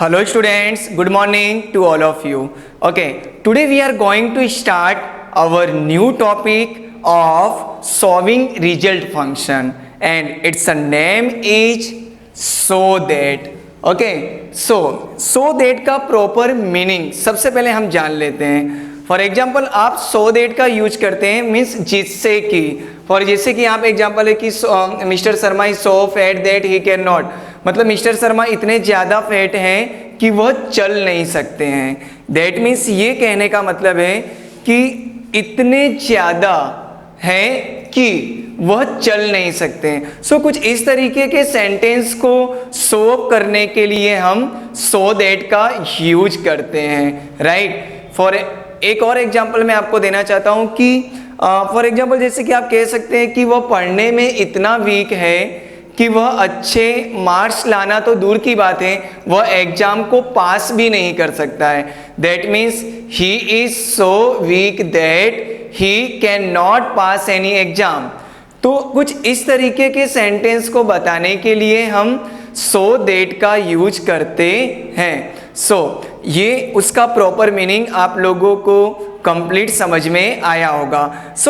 Hello students, good morning to all of you. Okay, today we are going to start our new topic of solving result function and its name is so that. Okay, so that का proper meaning सबसे पहले हम जान लेते हैं. For example आप so that का use करते हैं मीन्स जिससे कि फॉर जैसे कि आप एग्जाम्पल है कि mister Sharma is so fat that he can not, मतलब मिस्टर शर्मा इतने ज़्यादा फैट हैं कि वह चल नहीं सकते हैं. दैट मीन्स ये कहने का मतलब है कि इतने ज़्यादा हैं कि वह चल नहीं सकते हैं. सो कुछ इस तरीके के सेंटेंस को शो करने के लिए हम सो दैट का यूज करते हैं, राइट. फॉर एक और एग्जाम्पल मैं आपको देना चाहता हूँ कि फॉर एग्जाम्पल जैसे कि आप कह सकते हैं कि वह पढ़ने में इतना वीक है कि वह अच्छे मार्क्स लाना तो दूर की बात है, वह एग्जाम को पास भी नहीं कर सकता है. That means he is so weak that he can not pass any exam. तो कुछ इस तरीके के सेंटेंस को बताने के लिए हम सो दैट का यूज करते हैं. ये उसका प्रॉपर मीनिंग आप लोगों को कंप्लीट समझ में आया होगा.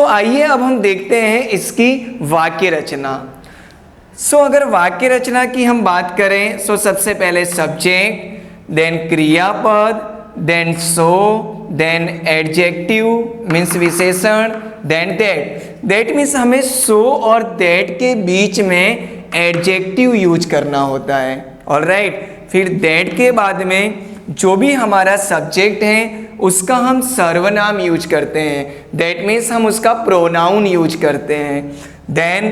आइए अब हम देखते हैं इसकी वाक्य रचना. अगर वाक्य रचना की हम बात करें सबसे पहले सब्जेक्ट, देन क्रियापद, then so, then adjective means विशेषण, देन दैट मीन्स हमें सो और दैट के बीच में एडजेक्टिव यूज करना होता है. ऑलराइट, फिर दैट के बाद में जो भी हमारा सब्जेक्ट है उसका हम सर्वनाम यूज करते हैं. दैट मीन्स हम उसका प्रोनाउन यूज करते हैं. देन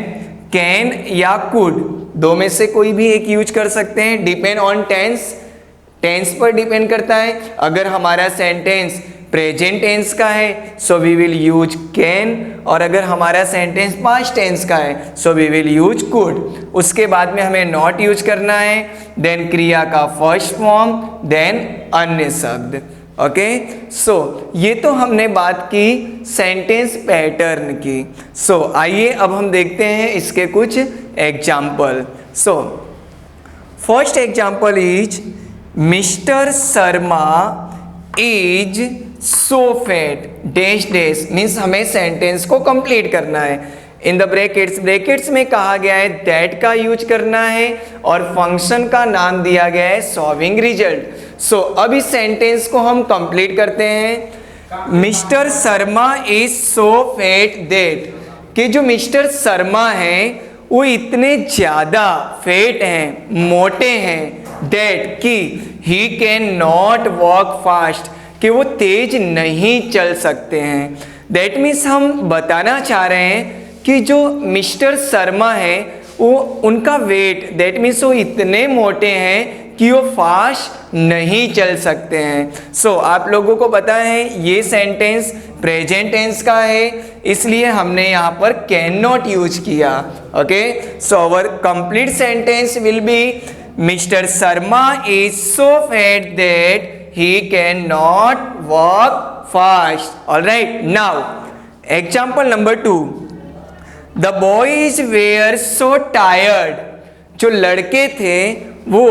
कैन या कुड दो में से कोई भी एक यूज कर सकते हैं. डिपेंड ऑन टेंस पर डिपेंड करता है. अगर हमारा सेंटेंस प्रेजेंट टेंस का है so we will use can, और अगर हमारा सेंटेंस पास्ट टेंस का है so we will use could. उसके बाद में हमें नॉट यूज करना है. देन क्रिया का फर्स्ट फॉर्म, देन अन्य शब्द. ओके, ये तो हमने बात की सेंटेंस पैटर्न की. आइए अब हम देखते हैं इसके कुछ example. First example is mister Sharma is so fat dash dash, means हमें सेंटेंस को कंप्लीट करना है. इन द ब्रैकेट्स में कहा गया है दैट का यूज करना है और फंक्शन का नाम दिया गया है सॉल्विंग रिजल्ट. अब इस सेंटेंस को हम कंप्लीट करते हैं. Mister Sharma is so fat that, कि जो मिस्टर शर्मा हैं वो इतने ज़्यादा फैट हैं, मोटे हैं, दैट कि he can not walk fast, कि वो तेज नहीं चल सकते हैं. दैट मीन्स हम बताना चाह रहे हैं कि जो मिस्टर शर्मा है वो उनका वेट, दैट मीन्स वो इतने मोटे हैं कि वो फास्ट नहीं चल सकते हैं. आप लोगों को पता है ये सेंटेंस प्रेजेंट टेंस का है, इसलिए हमने यहाँ पर कैन नॉट यूज किया. Okay, our complete sentence will be mister Sharma is so fat that he cannot walk fast. All right, now example number 2. The boys were so tired. जो लड़के थे वो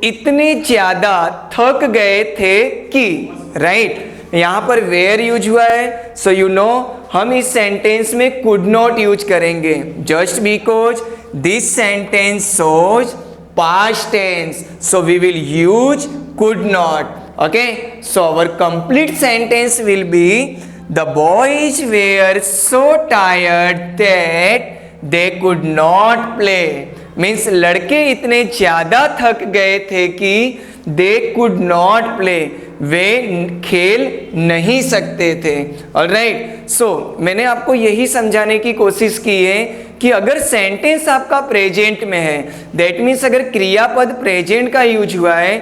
इतने ज़्यादा थक गए थे कि, राइट, यहाँ पर वेयर यूज हुआ है. यू नो हम इस सेंटेंस में कुड नॉट यूज करेंगे just because this sentence shows past tense, so we will use could not. Okay, our complete sentence will be the boys were so tired that they could not play. Means लड़के इतने ज़्यादा थक गए थे कि they could not play, वे खेल नहीं सकते थे. ऑलराइट, मैंने आपको यही समझाने की कोशिश की है कि अगर सेंटेंस आपका प्रेजेंट में है, दैट मीन्स अगर क्रियापद प्रेजेंट का यूज हुआ है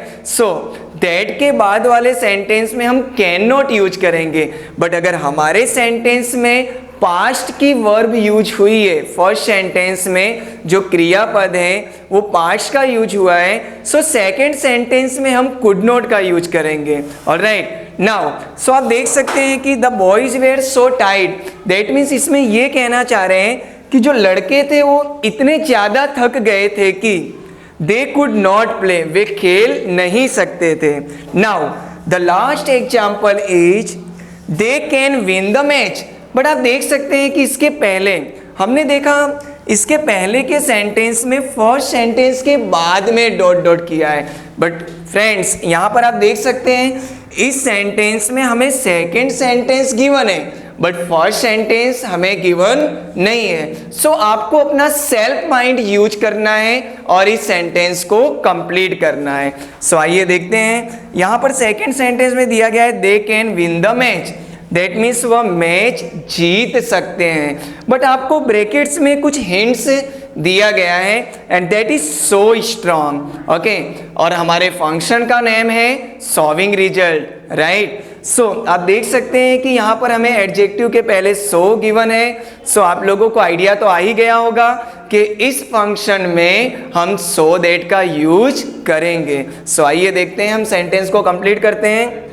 दैट के बाद वाले सेंटेंस में हम कैन नॉट यूज करेंगे. बट अगर हमारे सेंटेंस में पास्ट की वर्ब यूज हुई है, फर्स्ट सेंटेंस में जो क्रियापद है वो पास्ट का यूज हुआ है, सेकेंड सेंटेंस में हम कुड नॉट का यूज करेंगे. ऑलराइट, नाउ आप देख सकते हैं कि the boys were so tired, that means इसमें ये कहना चाह रहे हैं कि जो लड़के थे वो इतने ज़्यादा थक गए थे कि दे कुड नॉट प्ले, वे खेल नहीं सकते थे। Now the last example is they can win the match. But आप देख सकते हैं कि इसके पहले हमने देखा, इसके पहले के सेंटेंस में फर्स्ट सेंटेंस के बाद में डॉट डॉट किया है। बट फ्रेंड्स यहाँ पर आप देख सकते हैं इस सेंटेंस में हमें सेकंड सेंटेंस गिवन है बट फर्स्ट सेंटेंस हमें गिवन नहीं है। सो आपको अपना सेल्फ माइंड यूज करना है और इस सेंटेंस को कंप्लीट करना है। सो आइए देखते हैं, यहाँ पर सेकंड सेंटेंस में दिया गया है दे can win the match, that means वह मैच जीत सकते हैं। बट आपको ब्रैकेट्स में कुछ हिंट्स दिया गया है and that is so strong, okay. और हमारे फंक्शन का नेम है सॉल्विंग रिजल्ट, राइट। सो आप देख सकते हैं कि यहाँ पर हमें एडजेक्टिव के पहले सो गिवन है। सो आप लोगों को आइडिया तो आ ही गया होगा कि इस फंक्शन में हम सो दैट का यूज करेंगे। सो आइए देखते हैं, हम सेंटेंस को कंप्लीट करते हैं।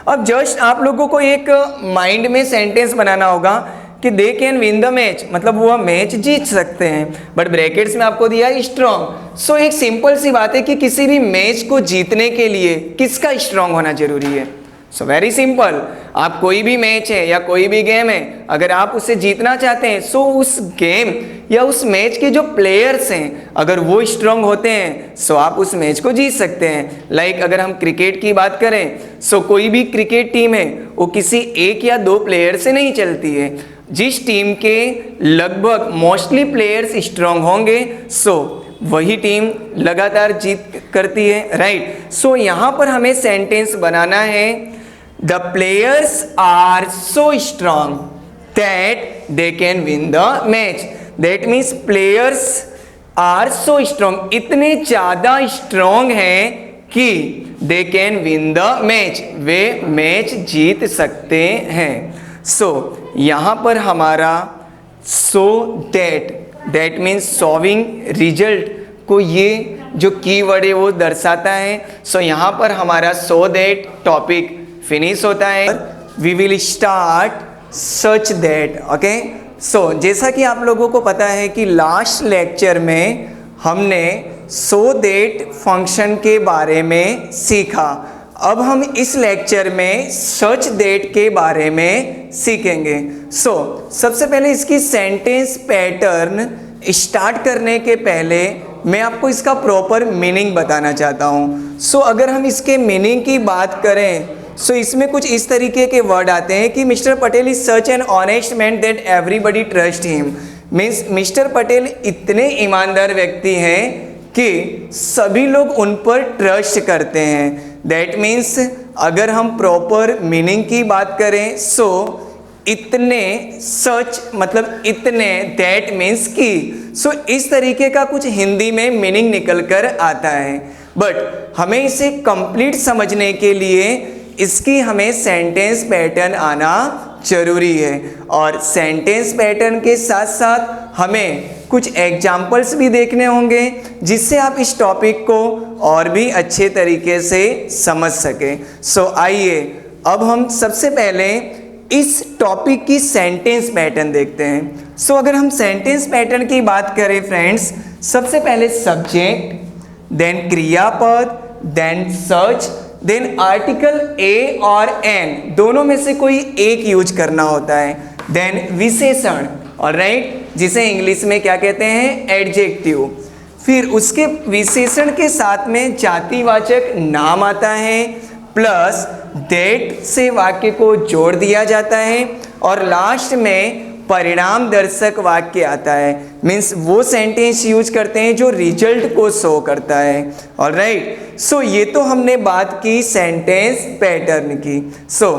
अब जस्ट आप लोगों को एक माइंड में सेंटेंस बनाना होगा कि they can win the match, मतलब वह मैच जीत सकते हैं, बट ब्रैकेट्स में आपको दिया है स्ट्रॉन्ग। सो एक सिंपल सी बात है कि किसी भी मैच को जीतने के लिए किसका स्ट्रॉन्ग होना जरूरी है। सो वेरी सिंपल, आप कोई भी मैच है या कोई भी गेम है, अगर आप उसे जीतना चाहते हैं सो उस गेम या उस मैच के जो प्लेयर्स हैं अगर वो स्ट्रांग होते हैं सो आप उस मैच को जीत सकते हैं। लाइक अगर हम क्रिकेट की बात करें सो कोई भी क्रिकेट टीम है वो किसी एक या दो प्लेयर से नहीं चलती है। जिस टीम के लगभग मोस्टली प्लेयर्स स्ट्रांग होंगे सो वही टीम लगातार जीत करती है, राइट। सो यहाँ पर हमें सेंटेंस बनाना है the players are so strong that they can win the match. That means players are so strong, इतने ज़्यादा स्ट्रांग हैं कि they can win the match, वे मैच जीत सकते हैं। सो यहाँ पर हमारा so that means solving result को ये जो कीवर्ड है वो दर्शाता है। सो यहाँ पर हमारा सो दैट टॉपिक फिनिश होता है। We will start such that, okay. So जैसा कि आप लोगों को पता है कि लास्ट लेक्चर में हमने सो दैट फंक्शन के बारे में सीखा। अब हम इस लेक्चर में सच दैट के बारे में सीखेंगे। सो सबसे पहले इसकी सेंटेंस पैटर्न स्टार्ट करने के पहले मैं आपको इसका प्रॉपर मीनिंग बताना चाहता हूँ। सो अगर हम इसके मीनिंग की बात करें सो इसमें कुछ इस तरीके के वर्ड आते हैं कि mister Patel is such an honest man that everybody trust him. Means mister Patel इतने ईमानदार व्यक्ति हैं कि सभी लोग उन पर ट्रस्ट करते हैं। दैट मीन्स अगर हम प्रॉपर मीनिंग की बात करें सो इतने सच मतलब इतने, दैट मीन्स की। सो इस तरीके का कुछ हिंदी में मीनिंग निकल कर आता है। बट हमें इसे कंप्लीट समझने के लिए इसकी हमें सेंटेंस पैटर्न आना जरूरी है और सेंटेंस पैटर्न के साथ साथ हमें कुछ एग्जाम्पल्स भी देखने होंगे जिससे आप इस टॉपिक को और भी अच्छे तरीके से समझ सकें। सो आइए अब हम सबसे पहले इस टॉपिक की सेंटेंस पैटर्न देखते हैं। सो अगर हम सेंटेंस पैटर्न की बात करें फ्रेंड्स, सबसे पहले सब्जेक्ट, देन क्रियापद, then such, then article a और एन, दोनों में से कोई एक यूज करना होता है, देन विशेषण, ऑलराइट, जिसे इंग्लिश में क्या कहते हैं, एडजेक्टिव। फिर उसके विशेषण के साथ में जातिवाचक नाम आता है प्लस दैट से वाक्य को जोड़ दिया जाता है और लास्ट में परिणाम दर्शक वाक्य आता है। मीन्स वो सेंटेंस यूज करते हैं जो रिजल्ट को शो करता है, ऑलराइट। सो ये तो हमने बात की सेंटेंस पैटर्न की। सो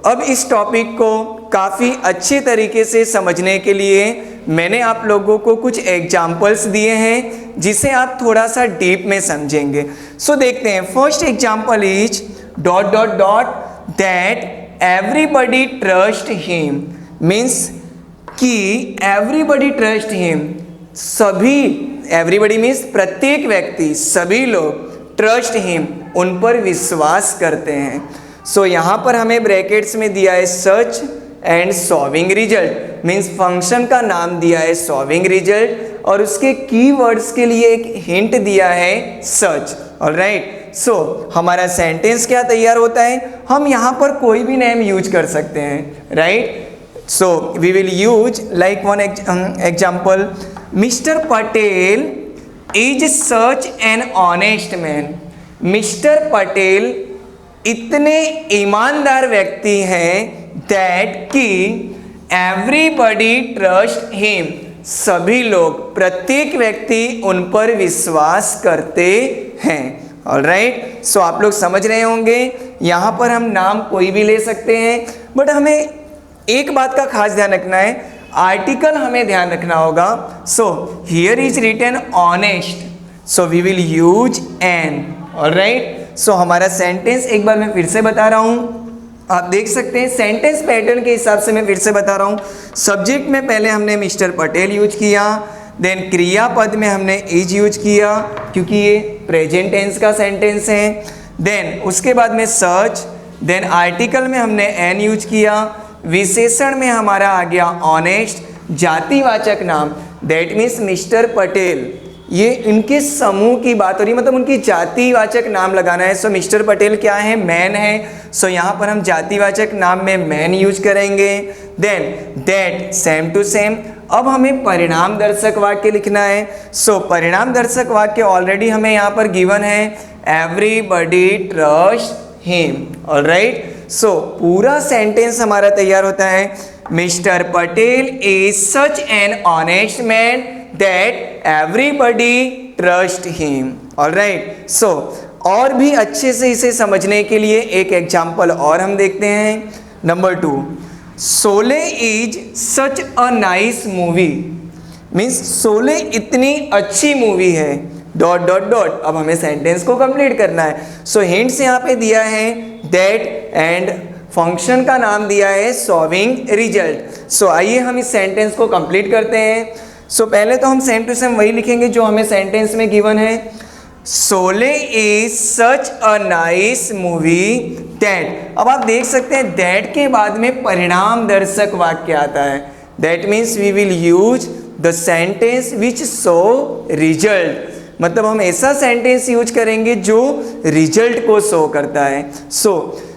अब इस टॉपिक को काफ़ी अच्छे तरीके से समझने के लिए मैंने आप लोगों को कुछ एग्जाम्पल्स दिए हैं जिसे आप थोड़ा सा डीप में समझेंगे। सो देखते हैं, first example is dot dot dot that everybody trust him. Means कि एवरीबडी ट्रस्ट हिम, सभी, एवरीबडी मीन्स प्रत्येक व्यक्ति, सभी लोग ट्रस्ट हिम, उन पर विश्वास करते हैं। सो यहाँ पर हमें ब्रैकेट्स में दिया है such and solving result, means function का नाम दिया है सॉल्विंग रिजल्ट और उसके कीवर्ड्स के लिए एक हिंट दिया है सच। ऑलराइट, सो हमारा सेंटेंस क्या तैयार होता है, हम यहाँ पर कोई भी नेम यूज कर सकते हैं, right. So we will use like one example, mister Patel is such an honest man. Mister Patel इतने ईमानदार व्यक्ति हैं दैट कि एवरीबडी ट्रस्ट हिम। सभी लोग, प्रत्येक व्यक्ति उन पर विश्वास करते हैं। ऑलराइट, सो आप लोग समझ रहे होंगे, यहाँ पर हम नाम कोई भी ले सकते हैं, बट हमें एक बात का खास ध्यान रखना है, आर्टिकल हमें ध्यान रखना होगा। So here is written honest, so we will use an. Alright, so हमारा सेंटेंस एक बार मैं फिर से बता रहा हूँ, आप देख सकते हैं सेंटेंस पैटर्न के हिसाब से मैं फिर से बता रहा हूँ। सब्जेक्ट में पहले हमने मिस्टर पटेल यूज किया, देन क्रियापद में हमने इज यूज किया क्योंकि ये प्रेजेंट टेंस का सेंटेंस है। देन उसके बाद में सच, देन आर्टिकल में हमने एन यूज किया, विशेषण में हमारा आ गया ऑनेस्ट, जातिवाचक नाम दैट मीन्स मिस्टर पटेल, ये इनके समूह की बात हो रही है, मतलब उनकी जातिवाचक नाम लगाना है। सो मिस्टर पटेल क्या है, मैन है, सो यहाँ पर हम जातिवाचक नाम में मैन यूज करेंगे। Then that, same to same. अब हमें परिणाम दर्शक वाक्य लिखना है। सो परिणाम दर्शक वाक्य ऑलरेडी हमें यहाँ पर गिवन है, everybody trust him. Alright, so पूरा सेंटेंस हमारा तैयार होता है, mister Patel is such an honest man that everybody trust him. Alright, so और भी अच्छे से इसे समझने के लिए एक एग्जाम्पल और हम देखते हैं। Number 2, Sholay is such a nice movie. Means Sholay इतनी अच्छी मूवी है, डॉट डॉट डॉट। अब हमें सेंटेंस को कंप्लीट करना है। सो हिंट्स यहाँ पे दिया है दैट, एंड फंक्शन का नाम दिया है सॉल्विंग रिजल्ट। सो आइए हम इस सेंटेंस को कंप्लीट करते हैं। सो पहले तो हम सेम टू सेम वही लिखेंगे जो हमें सेंटेंस में गिवन है, Sholay is such a nice movie that. अब आप देख सकते हैं दैट के बाद में परिणाम दर्शक वाक्य आता है, that means we will use the sentence which show result. मतलब हम ऐसा सेंटेंस यूज करेंगे जो रिजल्ट को शो करता है। सो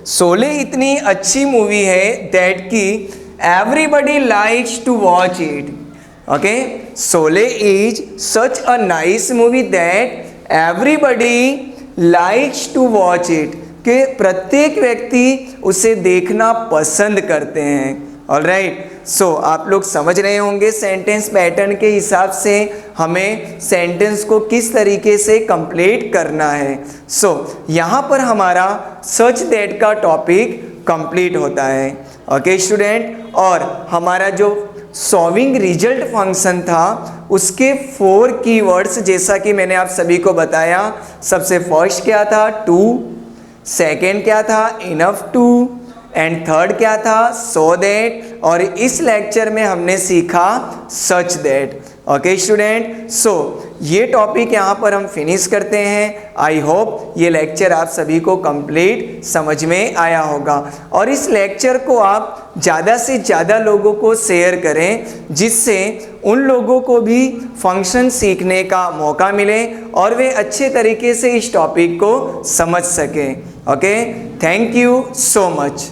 शोले इतनी अच्छी मूवी है दैट कि everybody likes to watch it. Okay, Sholay is such a nice movie that everybody likes to watch it, कि प्रत्येक व्यक्ति उसे देखना पसंद करते हैं। ऑलराइट, सो आप लोग समझ रहे होंगे सेंटेंस पैटर्न के हिसाब से हमें सेंटेंस को किस तरीके से कंप्लीट करना है। सो यहाँ पर हमारा सच दैट का टॉपिक कंप्लीट होता है। ओके स्टूडेंट, और हमारा जो सॉल्विंग रिजल्ट फंक्शन था उसके 4 कीवर्ड्स जैसा कि मैंने आप सभी को बताया। सबसे फर्स्ट क्या था, टू, सेकेंड क्या था, इनफ टू, एंड थर्ड क्या था, सो दैट, और इस लेक्चर में हमने सीखा सच दैट। ओके स्टूडेंट, सो ये टॉपिक यहाँ पर हम फिनिश करते हैं। आई होप ये लेक्चर आप सभी को कंप्लीट समझ में आया होगा, और इस लेक्चर को आप ज़्यादा से ज़्यादा लोगों को शेयर करें जिससे उन लोगों को भी फंक्शन सीखने का मौका मिले और वे अच्छे तरीके से इस टॉपिक को समझ सकें। Okay, thank you so much.